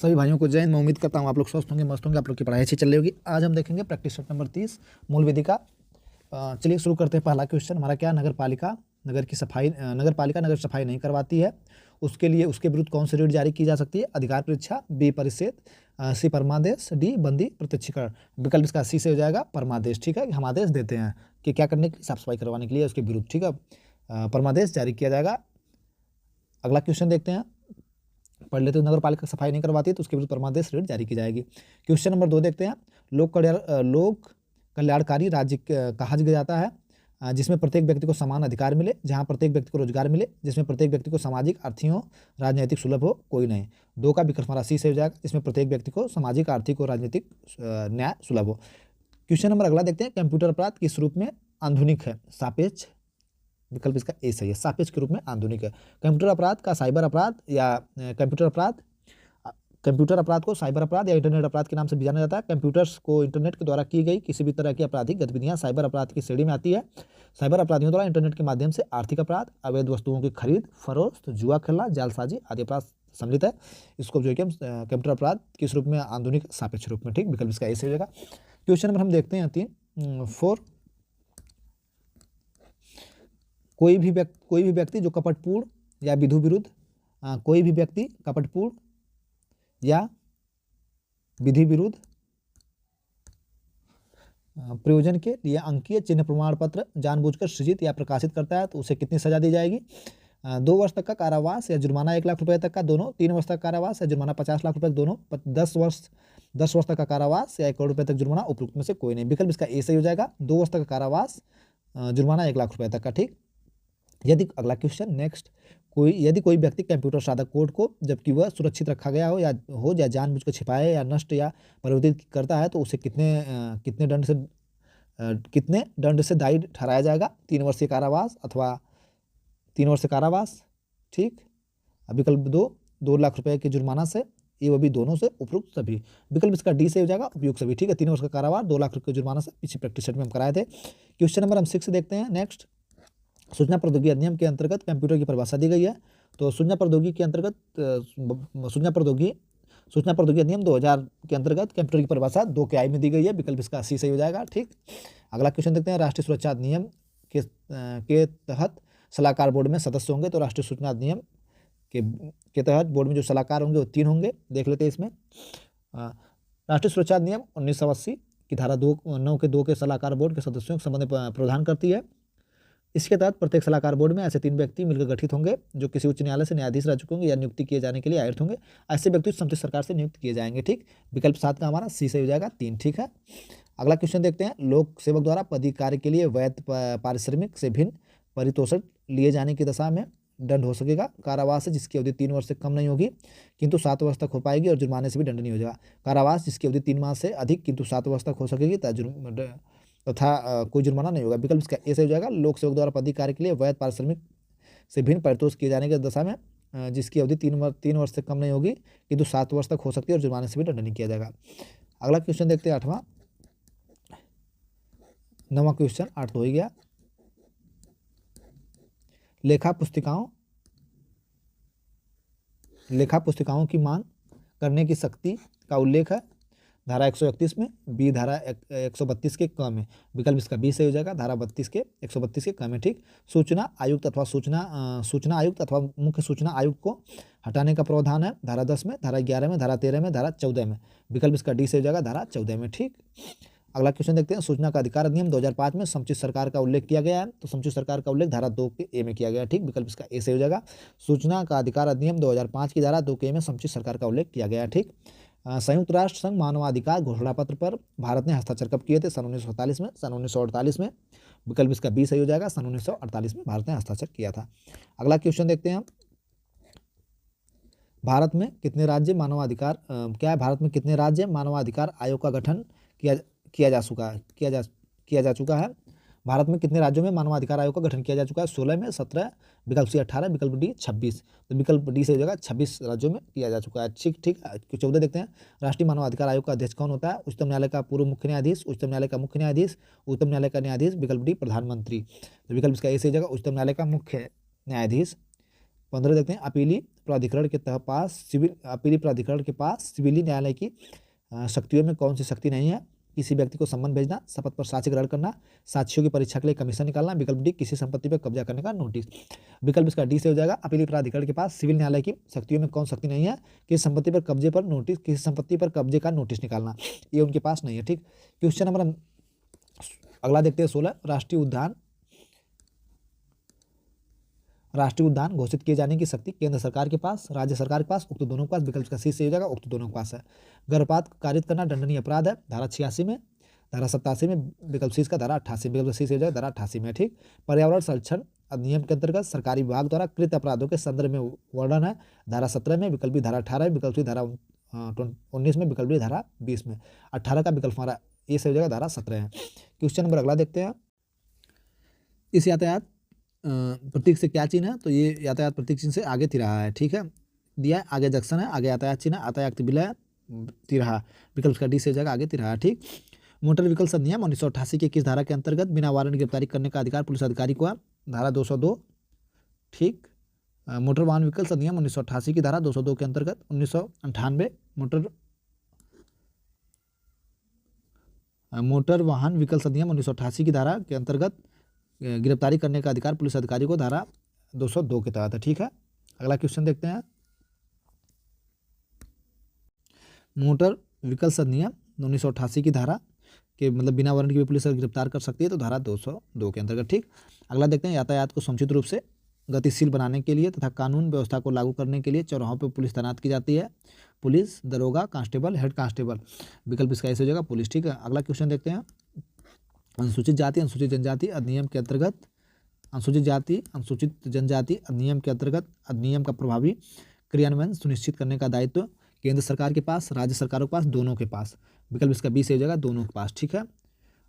सभी भाइयों को जय हिंद। मैं उम्मीद करता हूँ आप लोग स्वस्थ होंगे, मस्त होंगे, आप लोग की पढ़ाई अच्छी चल रही होगी। आज हम देखेंगे प्रैक्टिस सेट नंबर 30 मूल विधि का। चलिए शुरू करते हैं। पहला क्वेश्चन हमारा क्या, नगर पालिका नगर सफाई नहीं करवाती है, उसके लिए उसके विरुद्ध कौन सी रीट जारी की जा सकती है? अधिकार परीक्षा, बी परिषद, सी परमादेश, डी बंदी प्रत्यक्षीकरण। विकल्प इसका सी से हो जाएगा परमादेश। ठीक है, हम आदेश देते हैं कि क्या करने के लिए, साफ सफाई करवाने के लिए, उसके विरुद्ध। ठीक है, परमादेश जारी किया जाएगा। अगला क्वेश्चन देखते हैं, पढ़ लेते हैं। नगर पालिका सफाई नहीं करवाती है तो उसके विरुद्ध परमादेश रीट जारी की जाएगी। क्वेश्चन नंबर 2 देखते हैं। लोक कल्याणकारी राज्य कहा जाता है जिसमें प्रत्येक व्यक्ति को समान अधिकार मिले, जहां प्रत्येक व्यक्ति को रोजगार मिले, जिसमें प्रत्येक व्यक्ति को सामाजिक, आर्थिक, राजनीतिक सुलभ हो, कोई नहीं। 2 का विकल्प हमारा सी से हो जाएगा, जिसमें प्रत्येक व्यक्ति को सामाजिक, आर्थिक और राजनीतिक न्याय सुलभ हो। क्वेश्चन नंबर अगला देखते हैं। कंप्यूटर अपराध किस रूप में आधुनिक है? सापेक्ष। विकल्प इसका ए सही है, सापेक्ष के रूप में आधुनिक है। कंप्यूटर अपराध का साइबर अपराध या कंप्यूटर अपराध को साइबर अपराध या इंटरनेट अपराध के नाम से भी जाना जाता है। कंप्यूटर्स को इंटरनेट के द्वारा की गई किसी भी तरह की आपराधिक गतिविधियां साइबर अपराध की श्रेणी में आती है। साइबर अपराधियों द्वारा इंटरनेट के माध्यम से आर्थिक अपराध, अवैध वस्तुओं की खरीद फरोख्त, जुआ खेलना, जालसाजी आदि अपराध सम्मिलित है। इसको जो है कि हम कंप्यूटर अपराध किस रूप में? आधुनिक सापेक्ष रूप में। ठीक, विकल्प इसका ए से हो जाएगा। क्वेश्चन नंबर हम देखते हैं 4। कोई भी व्यक्ति जो कपटपूर्ण या विधि विरुद्ध कोई भी व्यक्ति कपटपूर्ण या विधि विरुद्ध प्रयोजन के लिए अंकीय चिन्ह प्रमाण पत्र जानबूझकर सृजित या प्रकाशित करता है तो उसे कितनी सजा दी जाएगी? 2 वर्ष तक का कारावास या जुर्माना 1 लाख रुपए तक का दोनों, 3 वर्ष तक का कारावास या जुर्माना 50 लाख रुपए दोनों, 10 वर्ष तक का कारावास या 1 करोड़ रुपए तक जुर्माना, उपयुक्त में से कोई नहीं। विकल्प इसका ए सही हो जाएगा, 2 वर्ष तक का कारावास, जुर्माना 1 लाख रुपए तक का। ठीक, यदि अगला क्वेश्चन नेक्स्ट, यदि कोई व्यक्ति कंप्यूटर साधक कोड को जबकि वह सुरक्षित रखा गया हो या जानबूझकर छिपाए या नष्ट या परिवर्तित करता है तो उसे कितने दंड से दायी ठहराया जाएगा? 3 वर्षीय कारावास अथवा 3 वर्ष कारावास। ठीक, विकल्प 2 लाख रुपए के जुर्माना से, ये वो भी दोनों से, उपयुक्त सभी। विकल्प इसका डी से हो जाएगा, उपयुक्त सभी। ठीक है, 3 वर्ष का कारावास, 2 लाख रुपए के जुर्माना से। पीछे प्रैक्टिस सेट में हम कराए थे। क्वेश्चन नंबर हम 6 देखते हैं। नेक्स्ट, सूचना प्रौद्योगिकी अधिनियम के अंतर्गत कंप्यूटर की परिभाषा दी गई है। तो सूचना प्रौद्योगिकी के अंतर्गत सूचना प्रौद्योगिकी अधिनियम 2000 के अंतर्गत कंप्यूटर की परिभाषा 2 के आई में दी गई है। विकल्प इसका सी सही हो जाएगा। ठीक, अगला क्वेश्चन देखते हैं। राष्ट्रीय सुरक्षा अधिनियम के तहत सलाहकार बोर्ड में सदस्य होंगे। तो राष्ट्रीय सूचना अधिनियम के तहत बोर्ड में जो सलाहकार होंगे वो 3 होंगे। देख लेते हैं इसमें। राष्ट्रीय सुरक्षा अधिनियम 1980 की धारा 9 के 2 के सलाहकार बोर्ड के सदस्यों के संबंध में प्रावधान करती है। इसके तहत प्रत्येक सलाहकार बोर्ड में ऐसे 3 व्यक्ति मिलकर गठित होंगे जो किसी उच्च न्यायालय से न्यायाधीश रह चुके होंगे या नियुक्ति किए जाने के लिए आयत होंगे। ऐसे व्यक्ति संबंधित सरकार से नियुक्त किए जाएंगे। ठीक, विकल्प 7 का हमारा सी से हो जाएगा, 3। ठीक है, अगला क्वेश्चन देखते हैं। लोक सेवक द्वारा पद कार्य के लिए वैध पारिश्रमिक से भिन्न परितोषक लिए जाने की दशा में दंड हो सकेगा। कारावास है जिसकी अवधि 3 वर्ष से कम नहीं होगी किंतु 7 वर्ष तक हो पाएगी और जुर्माने से भी दंड नहीं हो जाएगा। कारावास जिसकी अवधि 3 माह से अधिक किंतु 7 वर्ष तक हो सकेगी तथा कोई जुर्माना नहीं होगा। विकल्प इसका ए से हो जाएगा। लोक सेवक द्वारा पद कार्य के लिए वैध पारिश्रमिक से भिन्न परितोष किए जाने की दशा में जिसकी अवधि 3 वर्ष से कम नहीं होगी किंतु 7 वर्ष तक हो सकती है और जुर्माने से भी दंड नहीं किया जाएगा। अगला क्वेश्चन देखते हैं 8वां। 9वां क्वेश्चन 8 तो हो ही गया। लेखा पुस्तिकाओं की मांग करने की शक्ति का उल्लेख है धारा 131 में, बी धारा 132 के क में। विकल्प इसका बी से हो जाएगा, धारा 132 के क में। ठीक, सूचना आयुक्त अथवा मुख्य सूचना आयुक्त को हटाने का प्रावधान है धारा 10 में, धारा 11 में, धारा 13 में, धारा 14 में। विकल्प इसका डी से हो जाएगा, धारा 14 में। ठीक, अगला क्वेश्चन देखते हैं। सूचना का अधिकार अधिनियम 2005 में समुचित सरकार का उल्लेख किया गया है। तो समुचित सरकार का उल्लेख धारा 2 के ए में किया गया है। ठीक, विकल्प इसका ए से हो जाएगा। सूचना का अधिकार अधिनियम 2005 की धारा 2 के ए में समुचित सरकार का उल्लेख किया गया है। ठीक, संयुक्त राष्ट्र संघ मानवाधिकार घोषणा पत्र पर भारत ने हस्ताक्षर कब किए थे? सन 1947 में, सन 1948 में। विकल्प इसका बी सही हो जाएगा, सन 1948 में भारत ने हस्ताक्षर किया था। अगला क्वेश्चन देखते हैं हम। भारत में कितने राज्य मानवाधिकार आयोग का गठन किया जा चुका है? भारत में कितने राज्यों में मानवाधिकार आयोग का गठन किया जा चुका है? 16 में, 17, विकल्प सी 18, विकल्प डी 26। तो विकल्प डी से हो जाएगा, 26 राज्यों में किया जा चुका है। ठीक, 14 देखते हैं। राष्ट्रीय मानवाधिकार आयोग का अध्यक्ष कौन होता है? उच्चतम न्यायालय का पूर्व मुख्य न्यायाधीश, उच्चतम न्यायालय का मुख्य न्यायाधीश, उच्चतम न्यायालय का न्यायाधीश, विकल्प डी प्रधानमंत्री। तो विकल्प इसका ए से हो जाएगा, उच्चतम न्यायालय का मुख्य न्यायाधीश। 15 देखते हैं, अपीली प्राधिकरण के पास सिविली न्यायालय की शक्तियों में कौन सी शक्ति नहीं है? किसी व्यक्ति को सम्मन भेजना, शपथ पर साक्ष्य ग्रहण करना, साक्ष्यों की परीक्षा के लिए कमीशन निकालना, विकल्प डी किसी संपत्ति पर कब्जा करने का नोटिस। विकल्प इसका डी से हो जाएगा, अपीली प्राधिकरण के पास सिविल न्यायालय की शक्तियों में कौन शक्ति नहीं है? किसी संपत्ति पर कब्जे का नोटिस निकालना, ये उनके पास नहीं है। ठीक, क्वेश्चन नंबर अगला देखते हैं 16, राष्ट्रीय उद्यान घोषित किए जाने की शक्ति केंद्र सरकार के पास, राज्य सरकार के पास, उक्त दोनों के पास। विकल्प का सी से हो जाएगा, उक्त दोनों के पास है। गर्भपात कारित करना दंडनीय अपराध है, धारा 86 में, धारा 87 में। विकल्प सी का धारा 88, विकल्प सी से हो जाएगा धारा 88 में। ठीक, पर्यावरण संरक्षण अधिनियम के अंतर्गत सरकारी विभाग द्वारा कृत अपराधों के संदर्भ में वर्णन है, धारा 17 में। विकल्प बी धारा 18 में, विकल्प सी धारा 19 में, विकल्प डी धारा 20 में। 18 का विकल्प हमारा ए से हो जाएगा, धारा 17 है। क्वेश्चन नंबर अगला देखते हैं, इस यातायात प्रतीक से क्या चिन्ह है? तो ये यातायात प्रतीक चिन्ह से आगे तिराहा है। ठीक है, दिया है, आगे जंक्शन है, आगे यातायात चिन्ह है, यातायात विलय तिराहा। विकल्प का डी से हो जाएगा, आगे तिराहा। ठीक, मोटर व्हीकल्स अधिनियम 1988 के किस धारा के अंतर्गत बिना वारंट गिरफ्तारी करने का अधिकार पुलिस अधिकारी को है? धारा 202। ठीक, मोटर वाहन व्हीकल्स अधिनियम 1988 की धारा 202 के अंतर्गत 1998 मोटर वाहन व्हीकल्स अधिनियम 1988 की धारा के अंतर्गत गिरफ्तारी करने का अधिकार पुलिस अधिकारी को धारा 202 के तहत है। ठीक है, अगला क्वेश्चन देखते हैं, मोटर व्हीकल्स अधिनियम 1988 की धारा के मतलब बिना वारंट के भी पुलिस गिरफ्तार कर सकती है, तो धारा 202 के अंतर्गत। ठीक, अगला देखते हैं, यातायात को समुचित रूप से गतिशील बनाने के लिए तथा कानून व्यवस्था को लागू करने के लिए चौराहों पर पुलिस तैनात की जाती है, पुलिस, दरोगा, कांस्टेबल, हेड कांस्टेबल। विकल्प इसका ऐसे हो जाएगा, पुलिस। ठीक है, अगला क्वेश्चन देखते हैं, अनुसूचित जाति अनुसूचित जनजाति अधिनियम के अंतर्गत अनुसूचित जाति अनुसूचित जनजाति अधिनियम के अंतर्गत अधिनियम का प्रभावी क्रियान्वयन सुनिश्चित करने का दायित्व केंद्र सरकार के पास, राज्य सरकारों के पास, दोनों के पास। विकल्प इसका बी से हो जाएगा, दोनों के पास। ठीक है,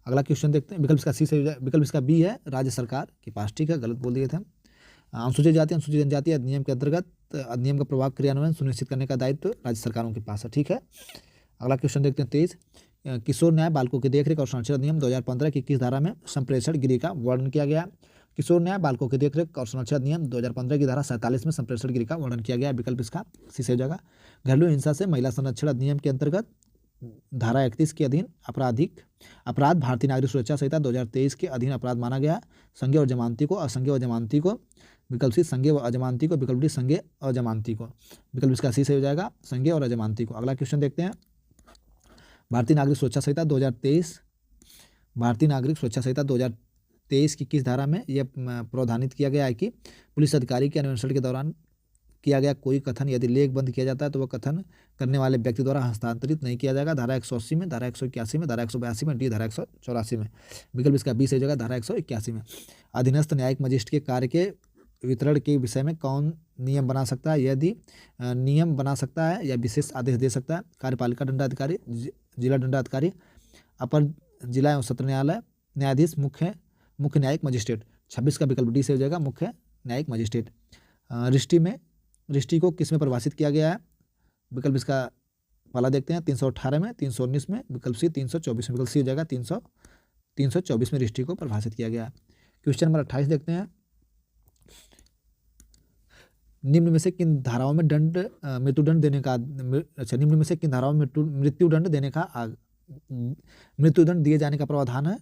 अगला क्वेश्चन देखते हैं, विकल्प इसका सी से हो जाएगा, विकल्प इसका बी है, राज्य सरकार के पास। ठीक है, गलत बोल दिए थे। अनुसूचित जाति अनुसूचित जनजाति अधिनियम के अंतर्गत अधिनियम का प्रभाव क्रियान्वयन सुनिश्चित करने का दायित्व राज्य सरकारों के पास है। ठीक है, अगला क्वेश्चन देखते हैं 23, किशोर न्याय बालकों की देखरेख और संरक्षण अधिनियम 2015 की किस धारा में संप्रेषण गिरी का वर्णन किया गया? किशोर न्याय बालकों की देखरेख और संरक्षण अधिनियम 2015 की धारा 47 में संप्रेषण गिरी का वर्णन किया गया। विकल्प इसका सी से हो जाएगा। घरेलू हिंसा से महिला संरक्षण अधिनियम के अंतर्गत धारा 31 के अधीन अपराध भारतीय नागरिक सुरक्षा संहिता 2023 के अधीन अपराध माना गया। संज्ञेय और जमानती को, असंज्ञेय और जमानती को। विकल्प सी संज्ञेय व अजमानती को, विकल्प डी संज्ञेय और जमानती को। विकल्प इसका सी से हो जाएगा, संज्ञेय और अजमानती को। अगला क्वेश्चन देखते हैं, भारतीय नागरिक सुरक्षा संहिता 2023 की किस धारा में यह प्रावधानित किया गया है कि पुलिस अधिकारी के अन्वेषण के दौरान किया गया कोई कथन यदि लेखबंद किया जाता है तो वह कथन करने वाले व्यक्ति द्वारा हस्तांतरित नहीं किया जाएगा। धारा 180 में, धारा 181 में, धारा 182 में, डी धारा 184 में। विकल्प इसका बी से हो जाएगा, धारा 181 में। अधीनस्थ न्यायिक मजिस्ट्रेट के कार्य के वितरण के विषय में कौन नियम बना सकता है? यदि नियम बना सकता है या विशेष आदेश दे सकता है? कार्यपालिका दंडाधिकारी, जिला दंडाधिकारी, अपर जिला एवं सत्र न्यायालय, न्यायाधीश, मुख्य न्यायिक मजिस्ट्रेट। 26 का विकल्प डी से हो जाएगा, मुख्य न्यायिक मजिस्ट्रेट। रिश्ती को किस में परिभाषित किया गया है? विकल्प इसका पहला देखते हैं, 318 में, 319 में, विकल्प सी 324 में। विकल्प सी हो जाएगा, 324 में रिश्ती को परिभाषित किया गया है। क्वेश्चन नंबर 28 देखते हैं, निम्न में से किन धाराओं में मृत्युदंड दिए जाने का प्रावधान है?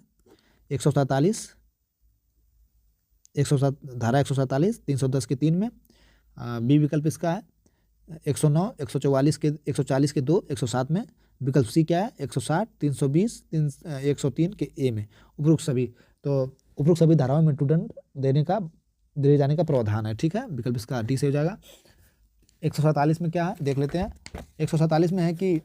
147 धारा 147 310 के 3 में। बी विकल्प इसका है 109 144 के 2 107 में। विकल्प सी क्या है? 160 320 103 के ए में। उपरोक्त सभी धाराओं में मृत्युदंड दिए जाने का प्रावधान है। ठीक है, विकल्प इसका डी से हो जाएगा। 147 में क्या है देख लेते हैं। 147 में है कि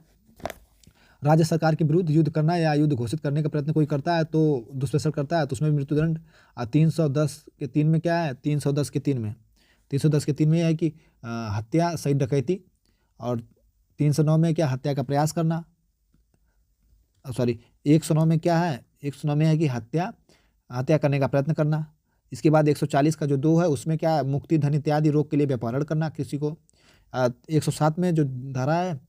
राज्य सरकार के विरुद्ध युद्ध करना या युद्ध घोषित करने का प्रयत्न कोई करता है तो दुष्प्रचार करता है तो उसमें भी मृत्युदंड। 310 के 3 में क्या है? 310 के 3 में 310 के 3 में यह है कि हत्या, सही डकैती। और 309 में क्या? हत्या का प्रयास करना। 109 में क्या है? 109 में है कि हत्या करने का प्रयत्न करना। इसके बाद 140 का जो 2 है उसमें क्या है? मुक्ति, धन इत्यादि रोग के लिए व्यापारण करना किसी को। 107 में जो धारा है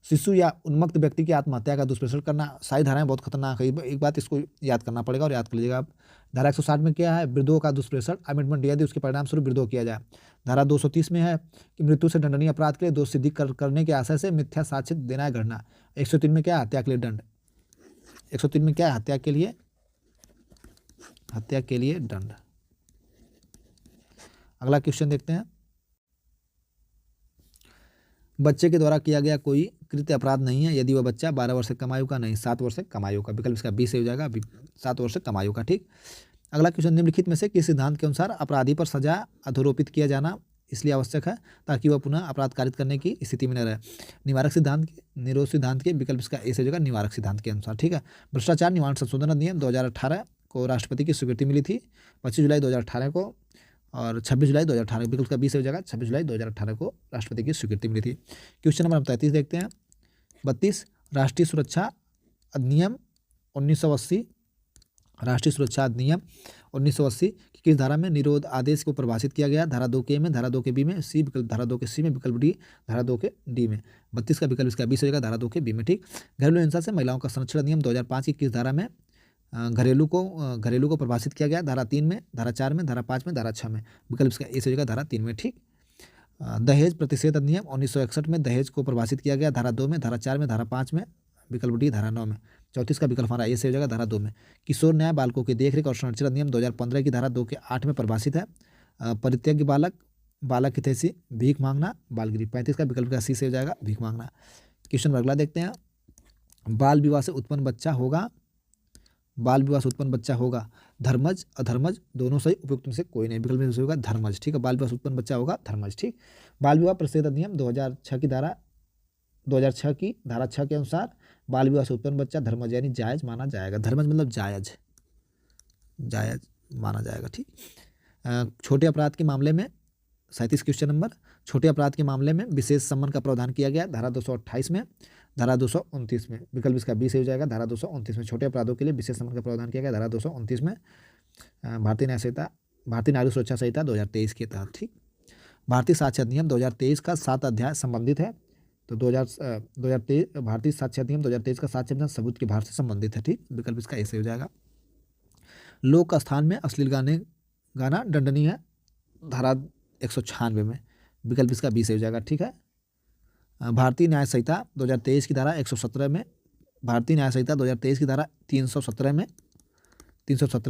शिशु या उन्मत्त व्यक्ति की आत्महत्या का दुष्प्रेषण करना, सारी धाराएं बहुत खतरनाक है, एक बात इसको याद करना पड़ेगा और याद कर लीजिएगा आप। धारा 160 में क्या है, वृद्धों का दुष्प्रेषण अमेंडमेंट यदि उसके परिणाम स्वरूप वृद्धों किया जाए। धारा 230 में है कि मृत्यु से दंडनीय अपराध के लिए दोष सिद्धि करने के आशय से मिथ्या साक्ष्य देना है घटना। 103 में क्या है, हत्या के लिए दंड। 103 में क्या है, हत्या के लिए दंड। अगला क्वेश्चन देखते हैं। बच्चे के द्वारा किया गया कोई कृत्य अपराध नहीं है यदि वह बच्चा 12 वर्ष से कम आयु का नहीं 7 वर्ष से कम आयु का। विकल्प इसका बी से हो जाएगा, 7 वर्ष से कम आयु का। ठीक। अगला क्वेश्चन, निम्नलिखित में से किस सिद्धांत के अनुसार अपराधी पर सजा अधोरोपित किया जाना इसलिए आवश्यक है ताकि वह पुनः अपराध कारित करने की स्थिति में न रहे। निवारक सिद्धांत के, निरोध सिद्धांत के। विकल्प इसका ए से हो जाएगा, निवारक सिद्धांत के अनुसार। ठीक है। भ्रष्टाचार निवारण संशोधन अधिनियम 2018 को राष्ट्रपति की स्वीकृति मिली थी 25 जुलाई 2018 को, और 26 जुलाई 2018। विकल्प का बी से हो जाएगा, 26 जुलाई 2018 को राष्ट्रपति की स्वीकृति मिली थी। क्वेश्चन नंबर 33 देखते हैं। 32, राष्ट्रीय सुरक्षा अधिनियम 1980, राष्ट्रीय सुरक्षा अधिनियम 1980 की किस धारा में निरोध आदेश को परिभाषित किया गया। धारा 2 के में, धारा 2 के बी में, सी विकल्प, धारा 2 के सी में, विकल्प डी धारा 2 के डी में। 32 का विकल्प इसका बी से हो जाएगा, धारा 2 के बी में। ठीक। घरेलू हिंसा से महिलाओं का संरक्षण अधिनियम 2005 की किस धारा में घरेलू को परिभाषित किया गया। धारा 3 में, धारा 4 में, धारा 5 में, धारा 6 में। विकल्प इसका ए से हो जाएगा, धारा 3 में। ठीक। दहेज प्रतिषेध अधिनियम 1961 में दहेज को परिभाषित किया गया। धारा 2 में, धारा 4 में, धारा 5 में, विकल्प डी धारा 9 में। 34 का विकल्प हमारा ए से हो जाएगा, धारा 2 में। किशोर न्याय बालकों की देखरेख और संरक्षण अधिनियम 2015 की धारा 2 के 8 में परिभाषित है। परित्यज्य बालक हितैषी, भीख मांगना, बालगिरी। 35 का विकल्प का सी से हो जाएगा, भीख मांगना। क्वेश्चन अगला देखते हैं। बाल विवाह से उत्पन्न बच्चा होगा धर्मज अधर्मज दोनों सही, उपयुक्त में से कोई नहीं। विकल्प में से होगा धर्मज। ठीक है। बाल विवाह से उत्पन्न बच्चा होगा धर्मज। ठीक। बाल विवाह प्रतिषेध अधिनियम 2006 की धारा 6 के अनुसार बाल विवाह से उत्पन्न बच्चा धर्मज यानी जायज माना जाएगा। धर्मज मतलब जायज माना जाएगा। ठीक। छोटे अपराध के मामले में 37 क्वेश्चन नंबर, छोटे अपराध के मामले में विशेष सम्मान का प्रावधान किया गया। धारा 228 में, धारा 229 में। विकल्प इसका बी से हो जाएगा, धारा 229 में। छोटे अपराधों के लिए विशेष सम्मान का प्रावधान किया गया धारा 229 में। भारतीय नागरिक सुरक्षा संहिता 2023 के तहत। ठीक। भारतीय साक्ष्य अधिनियम 2023 का 7 अध्याय संबंधित है। तो 2023 भारतीय साक्ष्य अधिनियम 2023 का साक्ष्य अधिनियम सबूत के भार से संबंधित है। ठीक। विकल्प इसका ए से हो जाएगा। लोक स्थान में अश्लील गाना दंडनीय है धारा 196 में। विकल्प इसका बी से हो जाएगा। ठीक है। भारतीय न्याय संहिता 2023 की धारा 117 में, भारतीय न्याय संहिता 2023 की धारा 317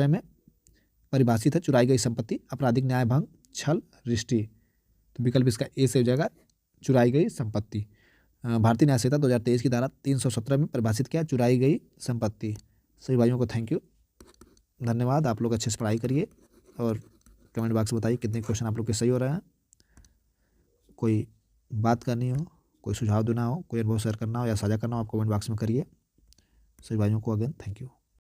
में परिभाषित है चुराई गई संपत्ति, आपराधिक न्याय भंग, छल, रिष्टि। तो विकल्प इसका ए से हो जाएगा, चुराई गई संपत्ति। भारतीय न्याय संहिता 2023 की धारा 317 में परिभाषित किया चुराई गई संपत्ति। सभी भाइयों को थैंक यू, धन्यवाद। आप लोग अच्छे से पढ़ाई करिए और कमेंट बॉक्स में बताइए कितने क्वेश्चन आप लोग के सही हो रहे हैं। कोई बात करनी हो, कोई सुझाव देना हो, कोई अनुभव शेयर करना हो या साझा करना हो, आप कमेंट बॉक्स में करिए। सभी भाइयों को अगेन थैंक यू।